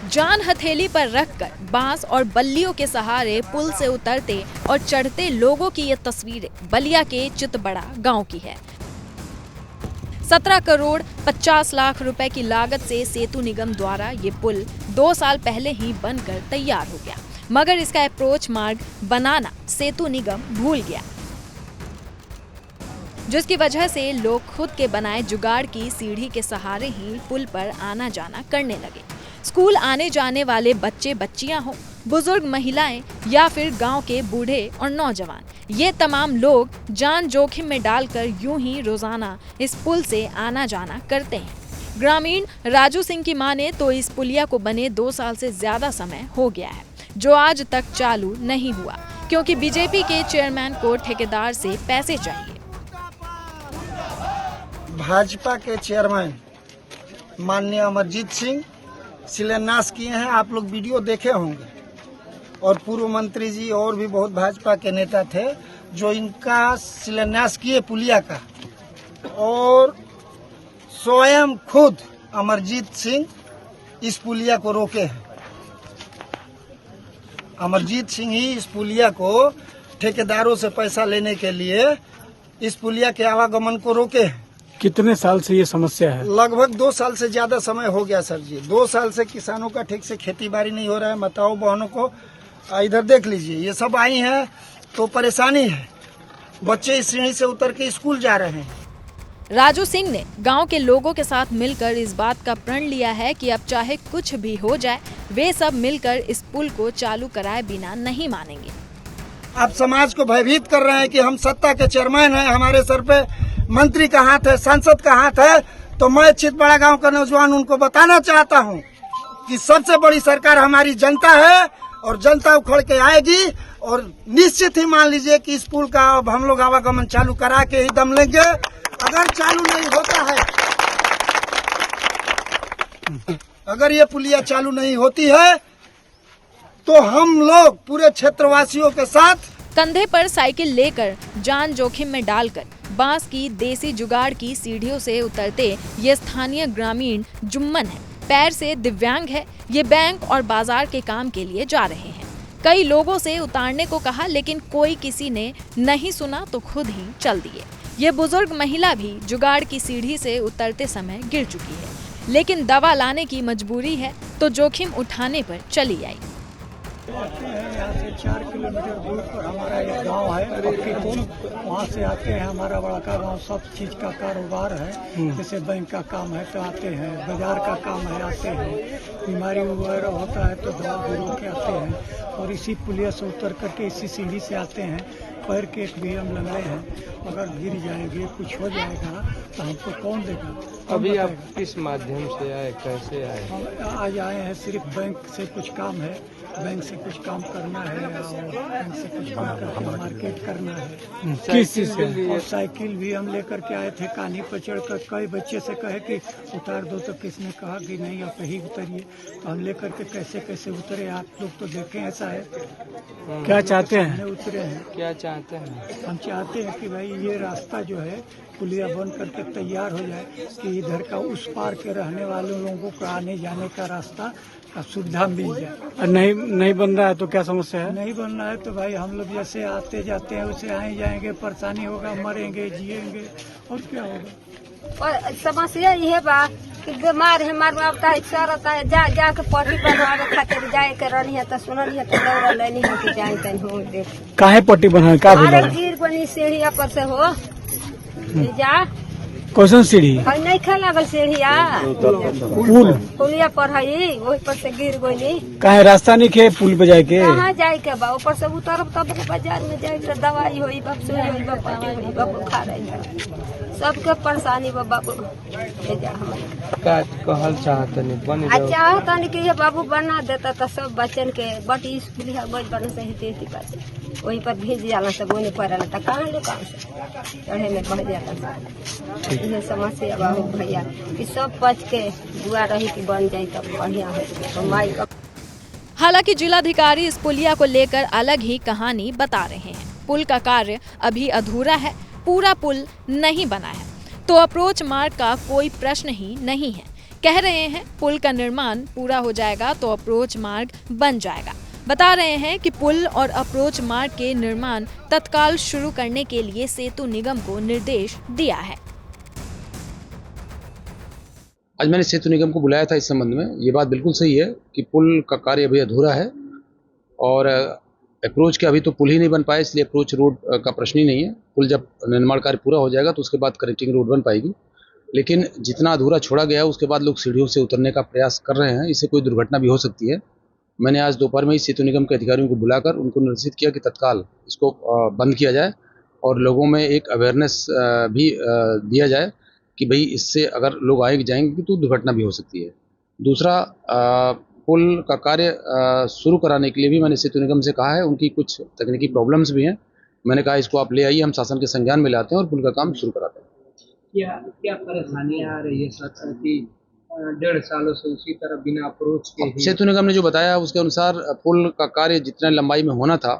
जान हथेली पर रखकर बांस और बल्लियों के सहारे पुल से उतरते और चढ़ते लोगों की ये तस्वीरें बलिया के चितबड़ा गांव की है। 17 करोड़ 50 लाख रुपए की लागत से सेतु निगम द्वारा ये पुल 2 साल पहले ही बनकर तैयार हो गया, मगर इसका अप्रोच मार्ग बनाना सेतु निगम भूल गया, जिसकी वजह से लोग खुद के बनाए जुगाड़ की सीढ़ी के सहारे ही पुल पर आना जाना करने लगे। स्कूल आने जाने वाले बच्चे बच्चियां हो, बुजुर्ग महिलाएं या फिर गांव के बूढ़े और नौजवान, ये तमाम लोग जान जोखिम में डालकर यूं ही रोजाना इस पुल से आना जाना करते हैं। ग्रामीण राजू सिंह की माने तो इस पुलिया को बने 2 साल से ज्यादा समय हो गया है, जो आज तक चालू नहीं हुआ, क्योंकि बीजेपी के चेयरमैन को ठेकेदार से पैसे चाहिए। भाजपा के चेयरमैन माननीय अमरजीत सिंह शिलान्यास किए हैं, आप लोग वीडियो देखे होंगे, और पूर्व मंत्री जी और भी बहुत भाजपा के नेता थे जो इनका शिलान्यास किए पुलिया का, और स्वयं खुद अमरजीत सिंह इस पुलिया को रोके हैं। अमरजीत सिंह ही इस पुलिया को ठेकेदारों से पैसा लेने के लिए इस पुलिया के आवागमन को रोके हैं। कितने साल से ये समस्या है? लगभग 2 साल से ज्यादा समय हो गया सर जी। 2 साल से किसानों का ठीक से खेती बाड़ी नहीं हो रहा है। माताओं बहनों को इधर देख लीजिए, ये सब आई हैं तो परेशानी है। बच्चे इस सीढ़ी से उतर के स्कूल जा रहे हैं। राजू सिंह ने गांव के लोगों के साथ मिलकर इस बात का प्रण लिया है कि अब चाहे कुछ भी हो जाए, वे सब मिलकर इस पुल को चालू कराए बिना नहीं मानेंगे। आप समाज को भयभीत कर रहे हैं कि हम सत्ता के चेयरमैन हैं, हमारे सर पे मंत्री का हाथ है, सांसद का हाथ है, तो मैं चितबड़ा गांव का नौजवान उनको बताना चाहता हूं कि सबसे बड़ी सरकार हमारी जनता है और जनता उखड़ के आएगी, और निश्चित ही मान लीजिए कि इस पुल का अब हम लोग आवागमन चालू करा के ही दम लेंगे। अगर चालू नहीं होता है, अगर ये पुलिया चालू नहीं होती है, तो हम लोग पूरे क्षेत्रवासियों के साथ कंधे पर साइकिल लेकर जान जोखिम में डालकर बांस की देसी जुगाड़ की सीढ़ियों से उतरते ये स्थानीय ग्रामीण जुम्मन है, पैर से दिव्यांग है। ये बैंक और बाजार के काम के लिए जा रहे हैं। कई लोगों से उतारने को कहा, लेकिन कोई किसी ने नहीं सुना तो खुद ही चल दिए। ये बुजुर्ग महिला भी जुगाड़ की सीढ़ी से उतरते समय गिर चुकी है, लेकिन दवा लाने की मजबूरी है तो जोखिम उठाने पर चली आई। आते हैं यहाँ से 4 किलोमीटर दूर पर हमारा एक गांव है पक्की पुल, वहाँ से आते हैं। हमारा बड़ा का गांव सब चीज का कारोबार है, जैसे बैंक का काम है तो आते हैं, बाजार का काम है आते हैं, बीमारी वगैरह होता है तो दवा बीरो के आते हैं, और इसी पुलिया से उतर करके इसी सीढ़ी से आते हैं। पैर के एक भी हम लग रहे हैं, अगर गिर जाएंगे कुछ हो जाएगा तो हमको कौन देगा? अभी आप किस माध्यम से आए, कैसे आए? हम आज आए हैं, सिर्फ बैंक से कुछ काम है, बैंक से कुछ काम करना है और बैंक से कुछ काम करके मार्केट करना है। किस चीज से? और साइकिल भी हम लेकर के आए थे। कान्ही पर चढ़कर कई बच्चे से कहे कि उतार दो, तो किसने कहा कि नहीं आप ही उतरिए, तो हम लेकर के कैसे कैसे उतरे। आप लोग तो देखें ऐसा है। क्या चाहते हैं? उतरे हैं। क्या चाहते हैं? हम चाहते हैं कि भाई ये रास्ता जो है पुलिया बन करके तैयार हो जाए कि इधर का उस पार के रहने वाले लोगों को आने जाने का रास्ता का सुविधा मिल जाए। नहीं बन रहा है तो क्या समस्या है? नहीं बन रहा है तो भाई हम लोग जैसे आते जाते हैं वैसे आए जाएंगे, परेशानी होगा, मरेंगे जिएंगे और क्या होगा। और समस्या ये बा कि बीमार है, मरवाता है, सरता है, जा के पट्टी बनवावे खातिर जाए के रहनी है तो सुननी है तो दौड़ लेनी है कि जाए कहीं हो देख। काहे पट्टी बनाए? का अरे गिर बनी सीढ़ी पर से हो जा। कौन सीढ़ी? नहीं खा लागल सीढ़िया पुल पुलिया पर है, वही पर से गिर गई। काहे रास्ता नहीं खे पुल पे जाए के? कहाँ जाए के बा? ऊपर से उतरब तब बाजार में जाए तो दवाई होई बा, सुई होई बा, पट्टी होई बा, बुखार आई, सबके परेशानी बा बाबू। का कहल चाहते नहीं बन जाओ? चाहता नहीं कि ये बाबू बना देता तो सब बच्चन के बटी स्कूल बना सही देती बात, वहीं पर भेज जाला सब बोने पड़ेला तो कहाँ ले काम से चढ़े में बह जाता। ये समस्या बाबू भैया कि सब बच के दुआ रही कि बन जाए तब बढ़िया हो तो माई का। हालांकि जिलाधिकारी इस पुलिया को लेकर अलग ही कहानी बता रहे हैं। पुल का कार्य अभी अधूरा है, पूरा पुल नहीं बना है, तो अप्रोच मार्ग का कोई प्रश्न ही नहीं है। कह रहे हैं पुल का निर्माण पूरा हो जाएगा तो अप्रोच मार्ग बन जाएगा। बता रहे हैं कि पुल और अप्रोच मार्ग के निर्माण तत्काल शुरू करने के लिए सेतु निगम को निर्देश दिया है। आज मैंने सेतु निगम को बुलाया था इस संबंध में। ये बात बिल्कुल सही है कि पुल का कार्य अभी अधूरा है और अप्रोच के अभी तो पुल ही नहीं बन पाया, इसलिए अप्रोच रोड का प्रश्न ही नहीं है। पुल जब निर्माण कार्य पूरा हो जाएगा तो उसके बाद कनेक्टिंग रोड बन पाएगी। लेकिन जितना अधूरा छोड़ा गया है उसके बाद लोग सीढ़ियों से उतरने का प्रयास कर रहे हैं, इससे कोई दुर्घटना भी हो सकती है। मैंने आज दोपहर में ही सेतु निगम के अधिकारियों को बुलाकर उनको निर्देशित किया कि तत्काल इसको बंद किया जाए और लोगों में एक अवेयरनेस भी दिया जाए कि भाई इससे अगर लोग जाएंगे तो दुर्घटना भी हो सकती है। दूसरा, पुल का कार्य शुरू कराने के लिए भी मैंने सेतु निगम से कहा है, उनकी कुछ तकनीकी प्रॉब्लम्स भी हैं। मैंने कहा इसको आप ले आइए, हम शासन के संज्ञान में लाते हैं और पुल का काम शुरू कराते हैं। क्या परेशानियां आ रही है सर कि 1.5 सालों से उसी तरह बिना अप्रोच के ही? सेतु निगम ने जो बताया उसके अनुसार पुल का कार्य जितना लंबाई में होना था,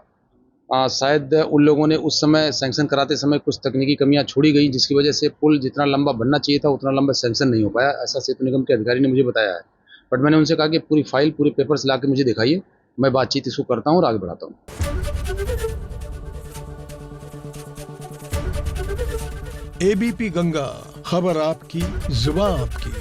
शायद उन लोगों ने उस समय सैंक्शन कराते समय कुछ तकनीकी कमियां छोड़ी गई, जिसकी वजह से पुल जितना लंबा बनना चाहिए था उतना लंबा सैंक्शन नहीं हो पाया। ऐसा सेतु निगम के अधिकारी ने मुझे बताया है। बट मैंने उनसे कहा कि पूरी फाइल, पूरे पेपर्स ला के मुझे दिखाइए, मैं बातचीत इसको करता हूँ और आगे बढ़ाता हूँ। एबीपी गंगा, खबर आपकी, जुबान आपकी।